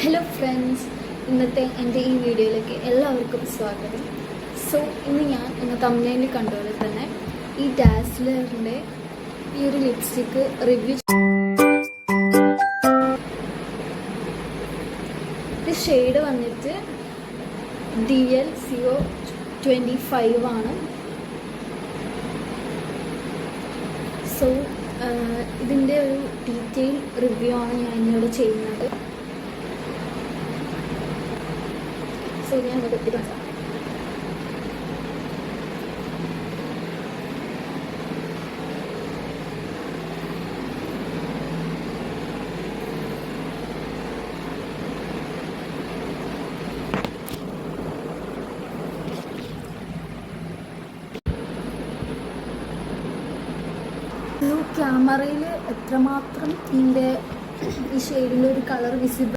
Hello friends, ഇന്നത്തെ എൻ്റെ ഈ വീഡിയോയിലേക്ക് എല്ലാവർക്കും സ്വാഗതം. സോ ഇന്ന് തമ്മിലിൽ കണ്ടപോലെ തന്നെ ഈ ഡാസ്ലറിൻ്റെ ഈ ഒരു ലിപ്സ്റ്റിക്ക് റിവ്യൂ. ഇത് ഷെയ്ഡ് വന്നിട്ട് DL025 ആണ്. സോ ഇതിൻ്റെ ഒരു ഡീറ്റെയിൽ റിവ്യൂ ആണ് ഞാൻ ഇന്നിവിടെ ചെയ്യുന്നത്. സോ ഞാൻ ഇവിടെ കാണിക്കാം. ക്യാമറയിൽ എത്രമാത്രം ഇതിൻ്റെ ഈ ഷെയ്ഡിൻ്റെ ഒരു കളർ വിസിബിൾ